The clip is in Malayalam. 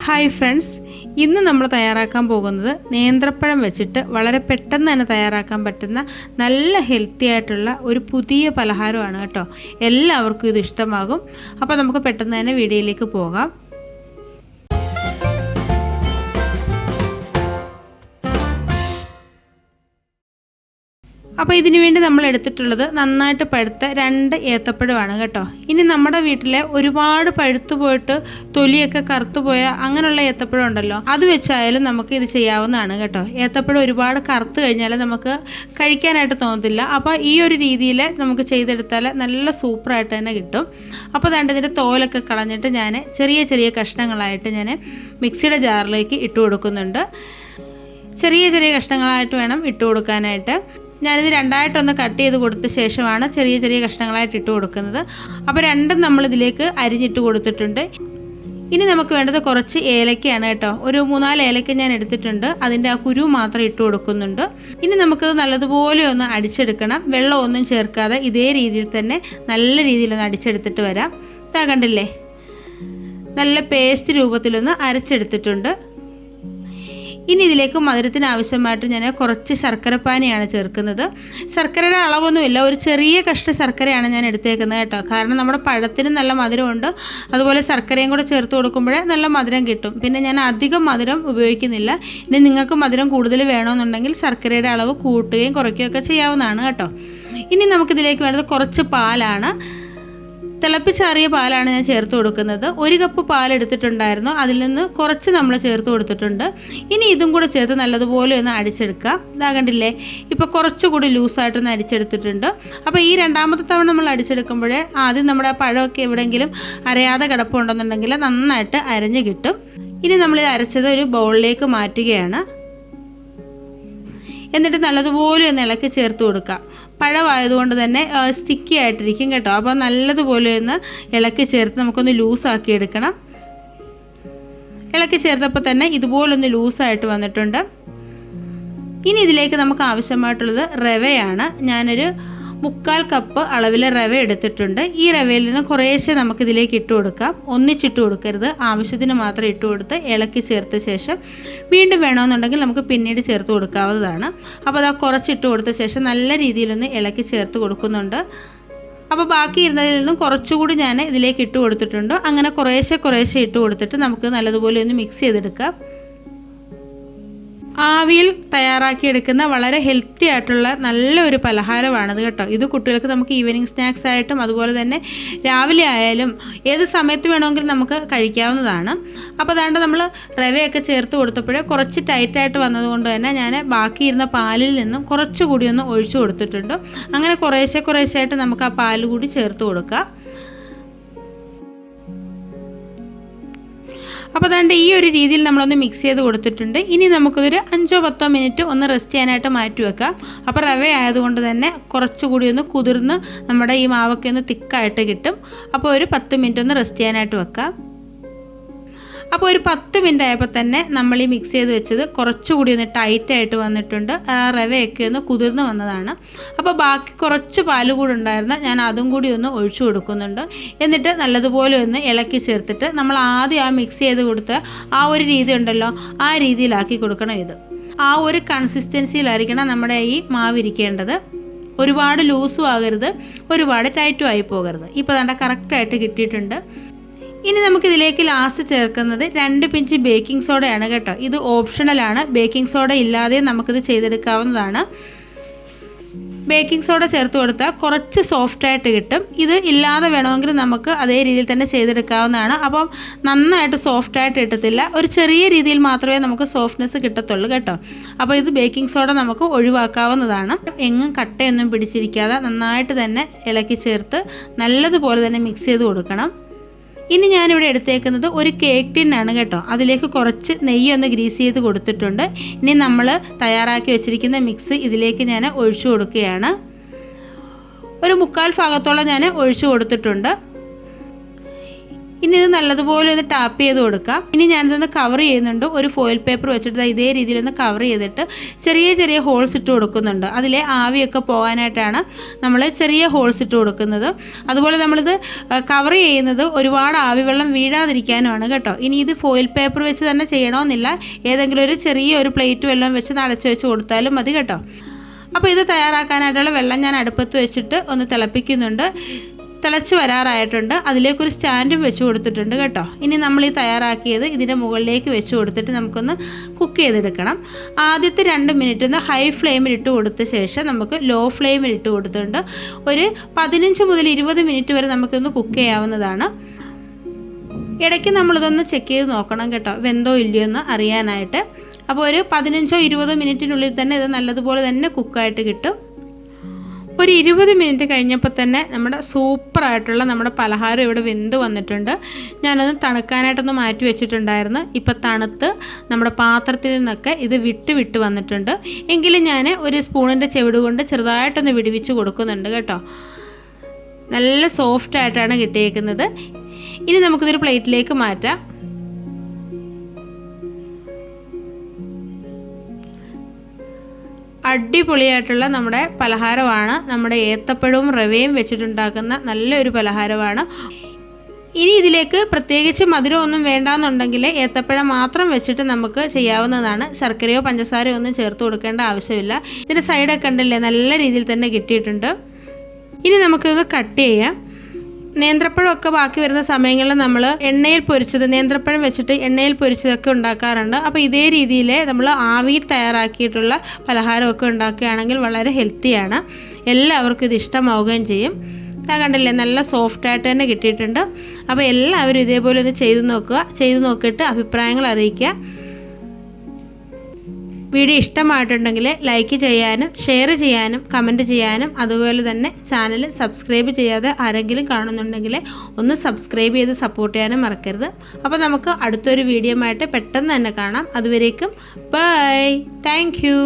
ഹായ് ഫ്രണ്ട്സ്, ഇന്ന് നമ്മൾ തയ്യാറാക്കാൻ പോകുന്നത് നേന്ത്രപ്പഴം വെച്ചിട്ട് വളരെ പെട്ടെന്ന് തന്നെ തയ്യാറാക്കാൻ പറ്റുന്ന നല്ല ഹെൽത്തി ആയിട്ടുള്ള ഒരു പുതിയ പലഹാരമാണ് കേട്ടോ. എല്ലാവർക്കും ഇത് ഇഷ്ടമാകും. അപ്പോൾ നമുക്ക് പെട്ടെന്ന് തന്നെ വീഡിയോയിലേക്ക് പോകാം. അപ്പോൾ ഇതിനു വേണ്ടി നമ്മൾ എടുത്തിട്ടുള്ളത് നന്നായിട്ട് പഴുത്ത 2 ഏത്തപ്പഴമാണ് കേട്ടോ. ഇനി നമ്മുടെ വീട്ടിലെ ഒരുപാട് പഴുത്തു പോയിട്ട് തൊലിയൊക്കെ കറുത്തു പോയ അങ്ങനെയുള്ള ഏത്തപ്പഴം ഉണ്ടല്ലോ, അത് വെച്ചായാലും നമുക്ക് ഇത് ചെയ്യാവുന്നതാണ് കേട്ടോ. ഏത്തപ്പഴം ഒരുപാട് കറുത്ത് കഴിഞ്ഞാൽ നമുക്ക് കഴിക്കാനായിട്ട് തോന്നത്തില്ല. അപ്പോൾ ഈ ഒരു രീതിയിൽ നമുക്ക് ചെയ്തെടുത്താൽ നല്ല സൂപ്പറായിട്ട് തന്നെ കിട്ടും. അപ്പോൾ ദാണ്ട് ഇതിൻ്റെ തോലൊക്കെ കളഞ്ഞിട്ട് ഞാൻ ചെറിയ ചെറിയ കഷ്ണങ്ങളായിട്ട് ഞാൻ മിക്സിയുടെ ജാറിലേക്ക് ഇട്ട് കൊടുക്കുന്നുണ്ട്. ചെറിയ ചെറിയ കഷ്ണങ്ങളായിട്ട് വേണം ഇട്ട് കൊടുക്കാനായിട്ട്. ഞാനിത് രണ്ടായിട്ടൊന്ന് കട്ട് ചെയ്ത് കൊടുത്ത ശേഷമാണ് ചെറിയ ചെറിയ കഷ്ണങ്ങളായിട്ട് ഇട്ട് കൊടുക്കുന്നത്. അപ്പോൾ രണ്ടും നമ്മളിതിലേക്ക് അരിഞ്ഞിട്ട് കൊടുത്തിട്ടുണ്ട്. ഇനി നമുക്ക് വേണ്ടത് കുറച്ച് ഏലക്കയാണ് കേട്ടോ. ഒരു 3-4 ഏലക്ക ഞാൻ എടുത്തിട്ടുണ്ട്. അതിൻ്റെ ആ കുരു മാത്രം ഇട്ട് കൊടുക്കുന്നുണ്ട്. ഇനി നമുക്കത് നല്ലതുപോലെ ഒന്ന് അടിച്ചെടുക്കണം. വെള്ളമൊന്നും ചേർക്കാതെ ഇതേ രീതിയിൽ തന്നെ നല്ല രീതിയിലൊന്ന് അടിച്ചെടുത്തിട്ട് വരാം. ഇതാ കണ്ടില്ലേ, നല്ല പേസ്റ്റ് രൂപത്തിലൊന്ന് അരച്ചെടുത്തിട്ടുണ്ട്. ഇനി ഇതിലേക്ക് മധുരത്തിന് ആവശ്യമായിട്ട് ഞാൻ കുറച്ച് ശർക്കരപ്പാനിയാണ് ചേർക്കുന്നത്. ശർക്കരയുടെ അളവൊന്നുമില്ല, ഒരു ചെറിയ കഷ്ണം ശർക്കരയാണ് ഞാൻ എടുത്തേക്കുന്നത് കേട്ടോ. കാരണം നമ്മുടെ പഴത്തിന് നല്ല മധുരമുണ്ട്, അതുപോലെ ശർക്കരയും കൂടെ ചേർത്ത് കൊടുക്കുമ്പോഴേ നല്ല മധുരം കിട്ടും. പിന്നെ ഞാൻ അധികം മധുരം ഉപയോഗിക്കുന്നില്ല. ഇനി നിങ്ങൾക്ക് മധുരം കൂടുതൽ വേണമെന്നുണ്ടെങ്കിൽ ശർക്കരയുടെ അളവ് കൂട്ടുകയും കുറയ്ക്കുകയൊക്കെ ചെയ്യാവുന്നതാണ് കേട്ടോ. ഇനി നമുക്കിതിലേക്ക് വേണ്ടത് കുറച്ച് പാലാണ്. തിളപ്പിച്ചാറിയ പാലാണ് ഞാൻ ചേർത്ത് കൊടുക്കുന്നത്. 1 കപ്പ് പാൽ എടുത്തിട്ടുണ്ടായിരുന്നു, അതിൽ നിന്ന് കുറച്ച് നമ്മൾ ചേർത്ത് കൊടുത്തിട്ടുണ്ട്. ഇനി ഇതും കൂടെ ചേർത്ത് നല്ലതുപോലെ ഒന്ന് അടിച്ചെടുക്കുക. ഇതാ കണ്ടില്ലേ, ഇപ്പോൾ കുറച്ചുകൂടി ലൂസായിട്ടൊന്ന് അടിച്ചെടുത്തിട്ടുണ്ട്. അപ്പോൾ ഈ രണ്ടാമത്തെ തവണ നമ്മൾ അടിച്ചെടുക്കുമ്പോഴേ ആദ്യം നമ്മുടെ പഴമൊക്കെ എവിടെയെങ്കിലും അരയാതെ കിടപ്പുണ്ടെന്നുണ്ടെങ്കിൽ നന്നായിട്ട് അരഞ്ഞ് കിട്ടും. ഇനി നമ്മളിത് അരച്ചത് ഒരു ബൗളിലേക്ക് മാറ്റുകയാണ്. എന്നിട്ട് നല്ലതുപോലെ ഒന്ന് ഇളക്കി ചേർത്ത് കൊടുക്കുക. പഴമായതുകൊണ്ട് തന്നെ സ്റ്റിക്കി ആയിട്ടിരിക്കും കേട്ടോ. അപ്പോൾ നല്ലതുപോലെ ഒന്ന് ഇളക്കി ചേർത്ത് നമുക്കൊന്ന് ലൂസാക്കി എടുക്കണം. ഇളക്കി ചേർത്തപ്പോൾ തന്നെ ഇതുപോലൊന്ന് ലൂസായിട്ട് വന്നിട്ടുണ്ട്. ഇനി ഇതിലേക്ക് നമുക്ക് ആവശ്യമായിട്ടുള്ളത് റവയാണ്. ഞാനൊരു 3/4 കപ്പ് അളവിൽ റവ എടുത്തിട്ടുണ്ട്. ഈ റവയിൽ നിന്ന് കുറേശ്ശെ നമുക്കിതിലേക്ക് ഇട്ട് കൊടുക്കാം. ഒന്നിച്ചിട്ട് കൊടുക്കരുത്, ആവശ്യത്തിന് മാത്രം ഇട്ട് കൊടുത്ത് ഇളക്കി ചേർത്ത ശേഷം വീണ്ടും വേണമെന്നുണ്ടെങ്കിൽ നമുക്ക് പിന്നീട് ചേർത്ത് കൊടുക്കാവുന്നതാണ്. അപ്പോൾ അത് കുറച്ചിട്ട് കൊടുത്ത ശേഷം നല്ല രീതിയിലൊന്ന് ഇളക്കി ചേർത്ത് കൊടുക്കുന്നുണ്ട്. അപ്പോൾ ബാക്കി ഇരുന്നതിൽ നിന്നും കുറച്ചുകൂടി ഞാൻ ഇതിലേക്ക് ഇട്ട് കൊടുത്തിട്ടുണ്ട്. അങ്ങനെ കുറേശ്ശെ ഇട്ട് കൊടുത്തിട്ട് നമുക്ക് നല്ലതുപോലെ ഒന്ന് മിക്സ് ചെയ്തെടുക്കാം. ആവിയിൽ തയ്യാറാക്കിയെടുക്കുന്ന വളരെ ഹെൽത്തി ആയിട്ടുള്ള നല്ലൊരു പലഹാരമാണത് കേട്ടോ. ഇത് കുട്ടികൾക്ക് നമുക്ക് ഈവനിങ് സ്നാക്സ് ആയിട്ടും അതുപോലെ തന്നെ രാവിലെ ആയാലും ഏത് സമയത്ത് വേണമെങ്കിലും നമുക്ക് കഴിക്കാവുന്നതാണ്. അപ്പോൾ അതാണ്ട് നമ്മൾ റവയൊക്കെ ചേർത്ത് കൊടുത്തപ്പോഴേ കുറച്ച് ടൈറ്റായിട്ട് വന്നതുകൊണ്ട് തന്നെ ഞാൻ ബാക്കിയിരുന്ന പാലിൽ നിന്നും കുറച്ചുകൂടി ഒന്ന് ഒഴിച്ചു കൊടുത്തിട്ടുണ്ട്. അങ്ങനെ കുറേശ്ശായിട്ട് നമുക്ക് ആ പാൽ കൂടി ചേർത്ത് കൊടുക്കാം. അപ്പോൾ അതുകൊണ്ട് ഈ ഒരു രീതിയിൽ നമ്മളൊന്ന് മിക്സ് ചെയ്ത് കൊടുത്തിട്ടുണ്ട്. ഇനി നമുക്കിതൊരു 5-10 മിനിറ്റ് ഒന്ന് റെസ്റ്റ് ചെയ്യാനായിട്ട് മാറ്റി വെക്കാം. അപ്പോൾ റവ ആയതുകൊണ്ട് തന്നെ കുറച്ചുകൂടി ഒന്ന് കുതിർന്ന് നമ്മുടെ ഈ മാവൊക്കെ ഒന്ന് തിക്കായിട്ട് കിട്ടും. അപ്പോൾ ഒരു 10 മിനിറ്റ് ഒന്ന് റെസ്റ്റ് ചെയ്യാനായിട്ട് വെക്കാം. അപ്പോൾ ഒരു 10 മിനിറ്റ് ആയപ്പോൾ തന്നെ നമ്മൾ ഈ മിക്സ് ചെയ്ത് വെച്ചത് കുറച്ചുകൂടി ഒന്ന് ടൈറ്റായിട്ട് വന്നിട്ടുണ്ട്. ആ റവയൊക്കെ ഒന്ന് കുതിർന്ന് വന്നതാണ്. അപ്പോൾ ബാക്കി കുറച്ച് പാൽ കൂടി ഉണ്ടായിരുന്നു, ഞാൻ അതും കൂടി ഒന്ന് ഒഴിച്ചു കൊടുക്കുന്നുണ്ട്. എന്നിട്ട് നല്ലതുപോലെ ഒന്ന് ഇളക്കി ചേർത്തിട്ട് നമ്മൾ ആദ്യം ആ മിക്സ് ചെയ്ത് കൊടുത്ത ആ ഒരു രീതി ഉണ്ടല്ലോ, ആ രീതിയിലാക്കി കൊടുക്കണം. ഇത് ആ ഒരു കൺസിസ്റ്റൻസിയിലായിരിക്കണം നമ്മുടെ ഈ മാവ് ഇരിക്കേണ്ടത്. ഒരുപാട് ലൂസും ആകരുത്, ഒരുപാട് ടൈറ്റും ആയി പോകരുത്. ഇപ്പോൾ ദാണ്ട കറക്റ്റായിട്ട് കിട്ടിയിട്ടുണ്ട്. ഇനി നമുക്കിതിലേക്ക് ലാസ്റ്റ് ചേർക്കുന്നത് 2 പിഞ്ച് ബേക്കിംഗ് സോഡയാണ് കേട്ടോ. ഇത് ഓപ്ഷണലാണ്, ബേക്കിംഗ് സോഡ ഇല്ലാതെ നമുക്കിത് ചെയ്തെടുക്കാവുന്നതാണ്. ബേക്കിംഗ് സോഡ ചേർത്ത് കൊടുത്താൽ കുറച്ച് സോഫ്റ്റായിട്ട് കിട്ടും. ഇത് ഇല്ലാതെ വേണമെങ്കിൽ നമുക്ക് അതേ രീതിയിൽ തന്നെ ചെയ്തെടുക്കാവുന്നതാണ്. അപ്പം നന്നായിട്ട് സോഫ്റ്റായിട്ട് കിട്ടത്തില്ല, ഒരു ചെറിയ രീതിയിൽ മാത്രമേ നമുക്ക് സോഫ്റ്റ്നെസ് കിട്ടത്തുള്ളൂ കേട്ടോ. അപ്പോൾ ഇത് ബേക്കിംഗ് സോഡ നമുക്ക് ഒഴിവാക്കാവുന്നതാണ്. എങ്ങും കട്ടയൊന്നും പിടിച്ചിരിക്കാതെ നന്നായിട്ട് തന്നെ ഇളക്കി ചേർത്ത് നല്ലതുപോലെ തന്നെ മിക്സ് ചെയ്ത് കൊടുക്കണം. ഇനി ഞാനിവിടെ എടുത്തേക്കുന്നത് ഒരു കേക്ക് ടിന്നാണ് കേട്ടോ. അതിലേക്ക് കുറച്ച് നെയ്യൊന്ന് ഗ്രീസ് ചെയ്ത് കൊടുത്തിട്ടുണ്ട്. ഇനി നമ്മൾ തയ്യാറാക്കി വെച്ചിരിക്കുന്ന മിക്സ് ഇതിലേക്ക് ഞാൻ ഒഴിച്ചു കൊടുക്കുകയാണ്. ഒരു 3/4 ഭാഗത്തോളം ഞാൻ ഒഴിച്ചു കൊടുത്തിട്ടുണ്ട്. ഇനി ഇത് നല്ലതുപോലെ ഒന്ന് ടാപ്പ് ചെയ്ത് കൊടുക്കാം. ഇനി ഞാനിതൊന്ന് കവർ ചെയ്യുന്നുണ്ട്. ഒരു ഫോയിൽ പേപ്പർ വെച്ചിട്ട് ഇതേ രീതിയിലൊന്ന് കവർ ചെയ്തിട്ട് ചെറിയ ചെറിയ ഹോൾസ് ഇട്ട് കൊടുക്കുന്നുണ്ട്. അതിലെ ആവിയൊക്കെ പോകാനായിട്ടാണ് നമ്മൾ ചെറിയ ഹോൾസ് ഇട്ട് കൊടുക്കുന്നത്. അതുപോലെ നമ്മളിത് കവർ ചെയ്യുന്നത് ഒരുപാട് ആവിവെള്ളം വീഴാതിരിക്കാനുമാണ് കേട്ടോ. ഇനി ഇത് ഫോയിൽ പേപ്പർ വെച്ച് തന്നെ ചെയ്യണമെന്നില്ല, ഏതെങ്കിലും ഒരു ചെറിയ ഒരു പ്ലേറ്റ് വെള്ളം വെച്ച് അടച്ചു വെച്ച് കൊടുത്താലും മതി കേട്ടോ. അപ്പോൾ ഇത് തയ്യാറാക്കാനായിട്ടുള്ള വെള്ളം ഞാൻ അടുപ്പത്ത് വെച്ചിട്ട് ഒന്ന് തിളപ്പിക്കുന്നുണ്ട്. തിളച്ച് വരാറായിട്ടുണ്ട്. അതിലേക്കൊരു സ്റ്റാൻഡും വെച്ച് കൊടുത്തിട്ടുണ്ട് കേട്ടോ. ഇനി നമ്മൾ ഈ തയ്യാറാക്കിയത് ഇതിൻ്റെ മുകളിലേക്ക് വെച്ച് കൊടുത്തിട്ട് നമുക്കൊന്ന് കുക്ക് ചെയ്തെടുക്കണം. ആദ്യത്തെ 2 മിനിറ്റ് ഒന്ന് ഹൈ ഫ്ലെയിമിൽ ഇട്ട് കൊടുത്ത ശേഷം നമുക്ക് ലോ ഫ്ലെയിമിൽ ഇട്ട് കൊടുത്തിട്ടുണ്ട് ഒരു 15 മുതൽ 20 മിനിറ്റ് വരെ നമുക്കൊന്ന് കുക്ക് ചെയ്യാവുന്നതാണ്. ഇടയ്ക്ക് നമ്മളിതൊന്ന് ചെക്ക് ചെയ്ത് നോക്കണം കേട്ടോ, വെന്തോ ഇല്ലയോ എന്ന് അറിയാനായിട്ട്. അപ്പോൾ ഒരു 15-20 മിനിറ്റിനുള്ളിൽ തന്നെ ഇത് നല്ലതുപോലെ തന്നെ കുക്കായിട്ട് കിട്ടും. ഒരു 20 മിനിറ്റ് കഴിഞ്ഞപ്പോൾ തന്നെ നമ്മുടെ സൂപ്പറായിട്ടുള്ള നമ്മുടെ പലഹാരം ഇവിടെ വെന്ത് വന്നിട്ടുണ്ട്. ഞാനത് തണുക്കാനായിട്ടൊന്ന് മാറ്റി വെച്ചിട്ടുണ്ടായിരുന്നു. ഇപ്പോൾ തണുത്ത് നമ്മുടെ പാത്രത്തിൽ നിന്നൊക്കെ ഇത് വിട്ട് വന്നിട്ടുണ്ട്. എങ്കിലും ഞാൻ ഒരു സ്പൂണിൻ്റെ ചെവിട് കൊണ്ട് ചെറുതായിട്ടൊന്ന് വിടുവിച്ച് കൊടുക്കുന്നുണ്ട് കേട്ടോ. നല്ല സോഫ്റ്റായിട്ടാണ് കിട്ടിയേക്കുന്നത്. ഇനി നമുക്കിതൊരു പ്ലേറ്റിലേക്ക് മാറ്റാം. അടിപൊളിയായിട്ടുള്ള നമ്മുടെ പലഹാരമാണ്. നമ്മുടെ ഏത്തപ്പഴവും റവയും വെച്ചിട്ടുണ്ടാക്കുന്ന നല്ലൊരു പലഹാരമാണ്. ഇനി ഇതിലേക്ക് പ്രത്യേകിച്ച് മധുരമൊന്നും വേണ്ടാന്നുണ്ടെങ്കിൽ ഏത്തപ്പഴം മാത്രം വെച്ചിട്ട് നമുക്ക് ചെയ്യാവുന്നതാണ്. ശർക്കരയോ പഞ്ചസാരയോ ഒന്നും ചേർത്ത് കൊടുക്കേണ്ട ആവശ്യമില്ല. ഇതിൻ്റെ സൈഡൊക്കെ ഉണ്ടല്ലേ, നല്ല രീതിയിൽ തന്നെ കിട്ടിയിട്ടുണ്ട്. ഇനി നമുക്കിത് കട്ട് ചെയ്യാം. നേന്ത്രപ്പഴമൊക്കെ ബാക്കി വരുന്ന സമയങ്ങളിൽ നമ്മൾ എണ്ണയിൽ പൊരിച്ചത്, നേന്ത്രപ്പഴം വെച്ചിട്ട് എണ്ണയിൽ പൊരിച്ചതൊക്കെ ഉണ്ടാക്കാറുണ്ട്. അപ്പോൾ ഇതേ രീതിയിൽ നമ്മൾ ആവിയിൽ തയ്യാറാക്കിയിട്ടുള്ള പലഹാരമൊക്കെ ഉണ്ടാക്കുകയാണെങ്കിൽ വളരെ ഹെൽത്തിയാണ്. എല്ലാവർക്കും ഇത് ഇഷ്ടമാവുകയും ചെയ്യും. കണ്ടില്ലേ, നല്ല സോഫ്റ്റായിട്ട് തന്നെ കിട്ടിയിട്ടുണ്ട്. അപ്പോൾ എല്ലാവരും ഇതേപോലെ ഒന്ന് ചെയ്ത് നോക്കിയിട്ട് അഭിപ്രായങ്ങൾ അറിയിക്കുക. വീഡിയോ ഇഷ്ടമായിട്ടുണ്ടെങ്കിൽ ലൈക്ക് ചെയ്യാനും ഷെയർ ചെയ്യാനും കമൻറ്റ് ചെയ്യാനും, അതുപോലെ തന്നെ ചാനൽ സബ്സ്ക്രൈബ് ചെയ്യാതെ ആരെങ്കിലും കാണുന്നുണ്ടെങ്കിൽ ഒന്ന് സബ്സ്ക്രൈബ് ചെയ്ത് സപ്പോർട്ട് ചെയ്യാനും മറക്കരുത്. അപ്പോൾ നമുക്ക് അടുത്തൊരു വീഡിയോ ആയിട്ട് പെട്ടെന്ന് തന്നെ കാണാം. അതുവരേക്കും ബൈ, താങ്ക് യു.